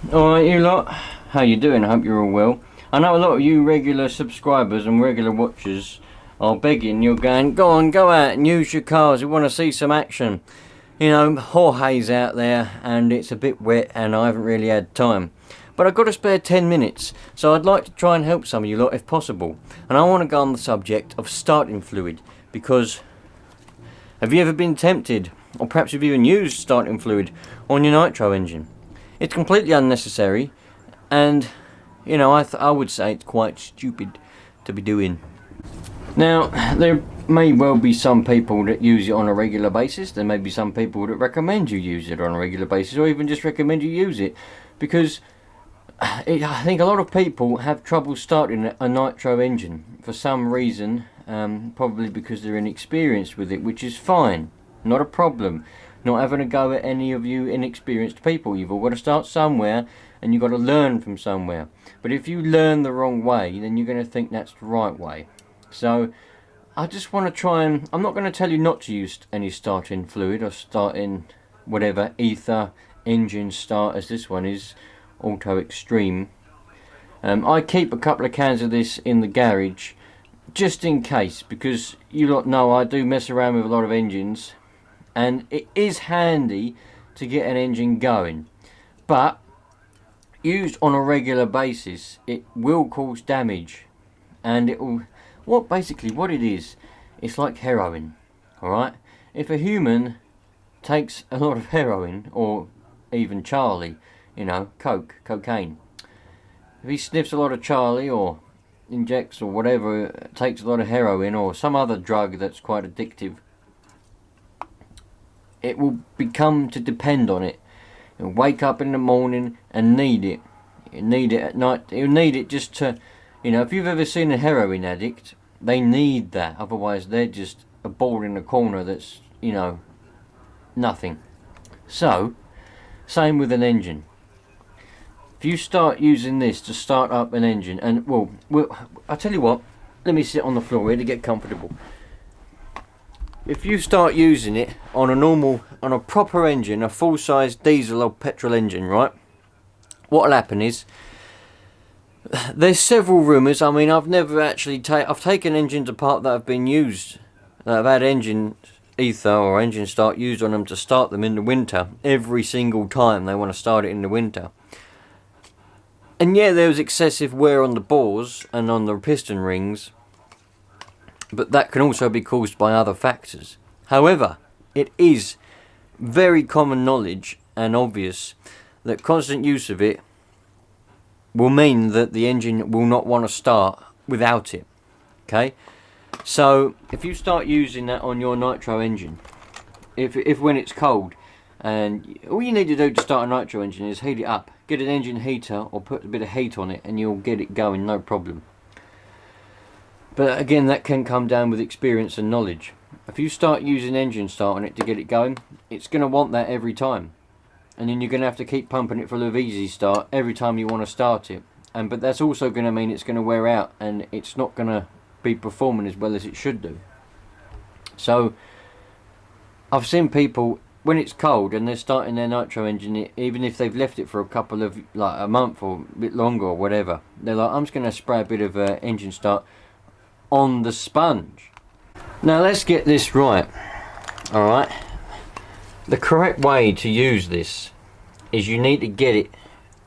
Alright you lot, how you doing? I hope you're all well. I know a lot of you regular subscribers and regular watchers are begging, you're going, go on, go out and use your cars, we want to see some action. You know, Jorge's out there and it's a bit wet and I haven't really had time. But I've got to spare 10 minutes, so I'd like to try and help some of you lot if possible. And I want to go on the subject of starting fluid, because have you ever been tempted, or perhaps you've even used starting fluid on your Nitro engine? It's completely unnecessary, and you know, I would say it's quite stupid to be doing. Now, there may well be some people that use it on a regular basis. There may be some people that recommend you use it on a regular basis, or even just recommend you use it, because I think a lot of people have trouble starting a Nitro engine for some reason, probably because they're inexperienced with it, which is fine, not a problem. Not having a go at any of you inexperienced people. You've all got to start somewhere and you've got to learn from somewhere. But if you learn the wrong way, then you're going to think that's the right way. So I just want to try and, I'm not going to tell you not to use any starting fluid or starting whatever, ether, engine start, as this one is, Auto Extreme. I keep a couple of cans of this in the garage just in case, because you lot know I do mess around with a lot of engines. And it is handy to get an engine going, but used on a regular basis it will cause damage, and it will, basically what it is, it's like heroin. Alright, if a human takes a lot of heroin, or even Charlie, you know, cocaine, if he sniffs a lot of Charlie or injects or whatever, takes a lot of heroin or some other drug that's quite addictive, it will become to depend on it. You'll wake up in the morning and need it. You need it at night. You need it just to, you know, if you've ever seen a heroin addict, they need that. Otherwise, they're just a ball in the corner that's, you know, nothing. So, same with an engine. If you start using this to start up an engine, and well, I'll tell you what, let me sit on the floor here to get comfortable. If you start using it on a proper engine, a full-size diesel or petrol engine, right? What'll happen is, there's several rumours. I mean, I've never actually I've taken engines apart that have been used, that have had engine ether or engine start used on them to start them in the winter. Every single time they want to start it in the winter. And yeah, there was excessive wear on the bores and on the piston rings, but that can also be caused by other factors. However, it is very common knowledge and obvious that constant use of it will mean that the engine will not want to start without it. Okay? So, if you start using that on your Nitro engine, if when it's cold, and all you need to do to start a Nitro engine is heat it up. Get an engine heater or put a bit of heat on it and you'll get it going, no problem. But again, that can come down with experience and knowledge. If you start using engine start on it to get it going, it's going to want that every time. And then you're going to have to keep pumping it full of easy start every time you want to start it. But that's also going to mean it's going to wear out and it's not going to be performing as well as it should do. So, I've seen people, when it's cold and they're starting their Nitro engine, even if they've left it for a couple of, like a month or a bit longer or whatever, they're like, I'm just going to spray a bit of engine start on the sponge. Now let's get this right. Alright, the correct way to use this is you need to get it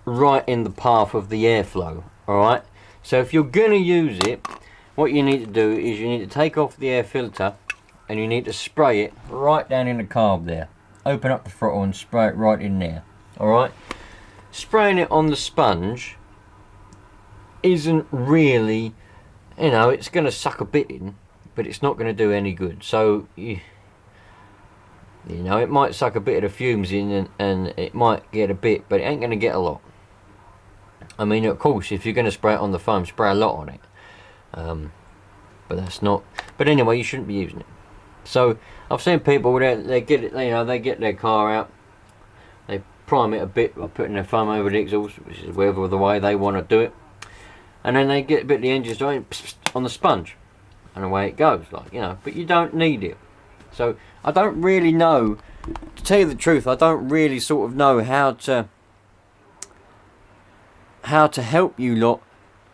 right in the path of the airflow. Alright, so if you're going to use it, what you need to do is you need to take off the air filter and you need to spray it right down in the carb there. Open up the throttle and spray it right in there. Alright, spraying it on the sponge isn't really, you know, it's going to suck a bit in, but it's not going to do any good. So, you know, it might suck a bit of the fumes in and it might get a bit, but it ain't going to get a lot. I mean, of course, if you're going to spray it on the foam, spray a lot on it. But that's not, but anyway, you shouldn't be using it. So, I've seen people, they get it, you know, they get their car out, they prime it a bit by putting their foam over the exhaust, which is whatever the way they want to do it. And then they get a bit of the engine started on the sponge, and away it goes, like, you know, but you don't need it. So I don't really know, to tell you the truth, I don't really sort of know how to how to help you lot.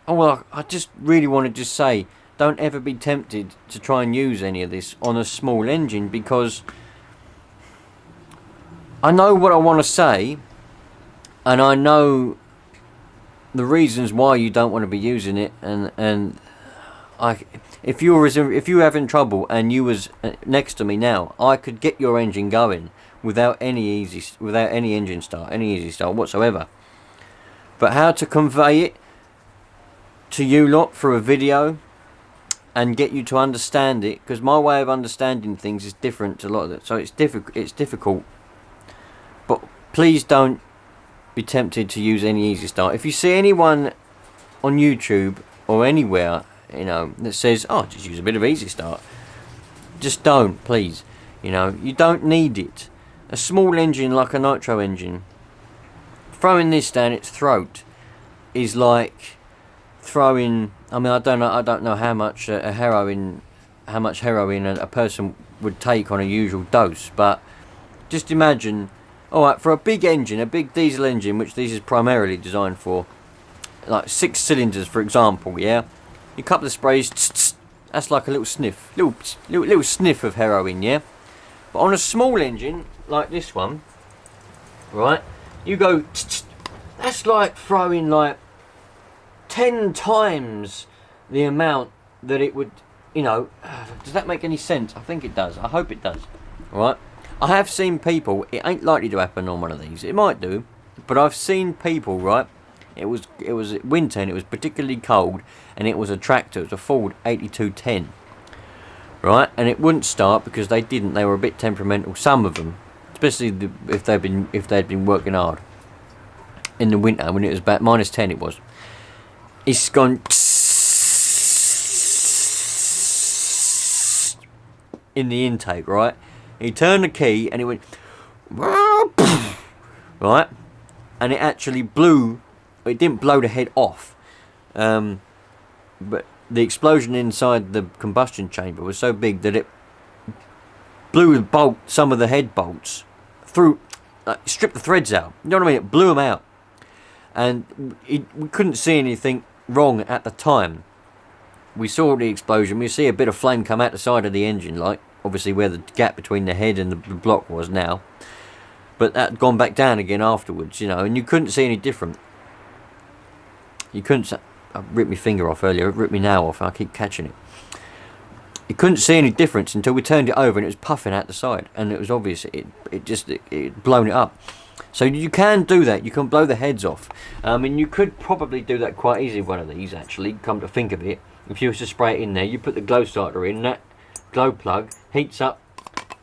Oh well, I just really want to just say, don't ever be tempted to try and use any of this on a small engine, because I know what I want to say, and I know the reasons why you don't want to be using it, and if you're having trouble and you was next to me now, I could get your engine going without any engine start, any easy start whatsoever. But how to convey it to you lot through a video and get you to understand it, because my way of understanding things is different to a lot of it, so it's difficult. But please don't be tempted to use any easy start. If you see anyone on YouTube or anywhere, you know, that says, oh, just use a bit of easy start, just don't, please. You know, you don't need it. A small engine like a Nitro engine, throwing this down its throat is like throwing, I mean, I don't know how much heroin a person would take on a usual dose, but just imagine, alright, for a big engine, a big diesel engine, which this is primarily designed for, like 6 cylinders for example, yeah, you couple of sprays, that's like a little sniff, little sniff of heroin, yeah. But on a small engine like this one, right, you go, that's like throwing like 10 times the amount that it would, you know. Does that make any sense? I think it does. I hope it does. Right? I have seen people, it ain't likely to happen on one of these, it might do, but I've seen people, right, it was winter and it was particularly cold, and it was a tractor, it was a Ford 8210, right, and it wouldn't start because they were a bit temperamental, some of them, especially if they'd been working hard in the winter when it was about -10. It was. It's gone in the intake, right? He turned the key and it went right, and it actually blew. It didn't blow the head off, but the explosion inside the combustion chamber was so big that it blew some of the head bolts through, stripped the threads out. You know what I mean? It blew them out, and we couldn't see anything wrong at the time. We saw the explosion. We see a bit of flame come out the side of the engine, like obviously where the gap between the head and the block was now. But that had gone back down again afterwards, you know, and you couldn't see any different. You couldn't. I ripped my finger off earlier. It ripped me now off. I keep catching it. You couldn't see any difference until we turned it over and it was puffing out the side, and it was obvious it blown it up. So you can do that. You can blow the heads off. And you could probably do that quite easily with one of these, actually, come to think of it. If you was to spray it in there, you put the glow starter in, that glow plug heats up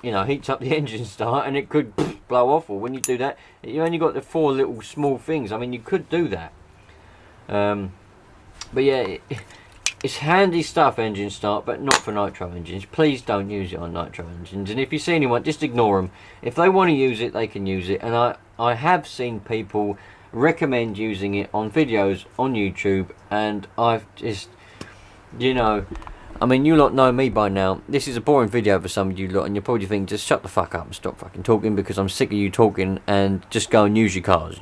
the engine start, and it could blow off. Or when you do that, you only got the 4 little small things. I mean, you could do that. But yeah, it's handy stuff, engine start, but not for Nitro engines. Please don't use it on Nitro engines. And if you see anyone, just ignore them. If they want to use it, they can use it. And I have seen people recommend using it on videos on YouTube, and I've just, you know, I mean, you lot know me by now. This is a boring video for some of you lot, and you're probably thinking, just shut the fuck up and stop fucking talking, because I'm sick of you talking, and just go and use your cars.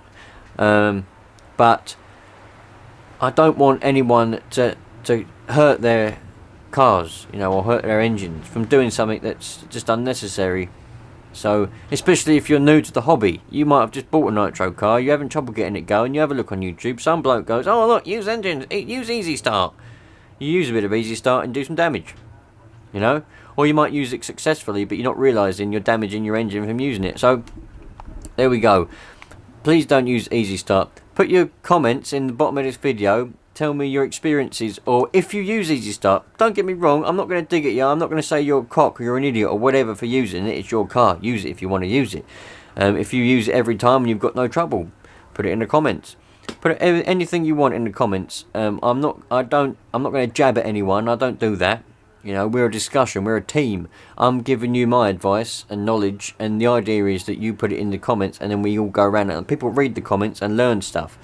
But I don't want anyone to hurt their cars, you know, or hurt their engines from doing something that's just unnecessary. So, especially if you're new to the hobby, you might have just bought a Nitro car, you're having trouble getting it going, you have a look on YouTube, some bloke goes, oh look, use engines, use Easy Start. You use a bit of Easy Start and do some damage, you know, or you might use it successfully, but you're not realising you're damaging your engine from using it. So, there we go. Please don't use Easy Start. Put your comments in the bottom of this video. Tell me your experiences, or if you use Easy Start. Don't get me wrong, I'm not going to dig at you. I'm not going to say you're a cock or you're an idiot or whatever for using it. It's your car. Use it if you want to use it. If you use it every time and you've got no trouble, put it in the comments. Put anything you want in the comments. I'm not going to jab at anyone. I don't do that. You know, we're a discussion. We're a team. I'm giving you my advice and knowledge, and the idea is that you put it in the comments, and then we all go around it, and people read the comments and learn stuff.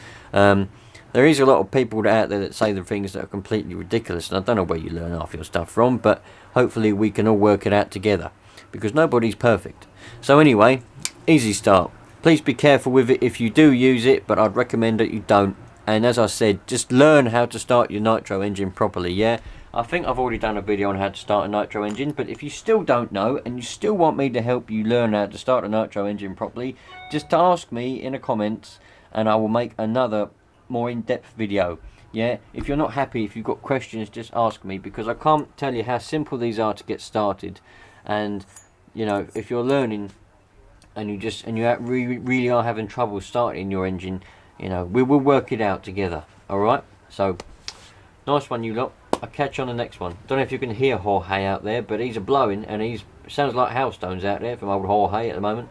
There is a lot of people out there that say the things that are completely ridiculous, and I don't know where you learn half your stuff from, but hopefully we can all work it out together, because nobody's perfect. So anyway, Easy Start. Please be careful with it if you do use it, but I'd recommend that you don't. And as I said, just learn how to start your nitro engine properly, yeah? I think I've already done a video on how to start a nitro engine, but if you still don't know and you still want me to help you learn how to start a nitro engine properly, just ask me in the comments and I will make another more in-depth video. Yeah, if you're not happy, if you've got questions, just ask me, because I can't tell you how simple these are to get started. And you know, if you're learning and you really are having trouble starting your engine, you know, we will work it out together. All right, so nice one, you lot. I'll catch you on the next one. Don't know if you can hear Jorge out there, but he's a blowing, and sounds like hailstones out there from old Jorge at the moment.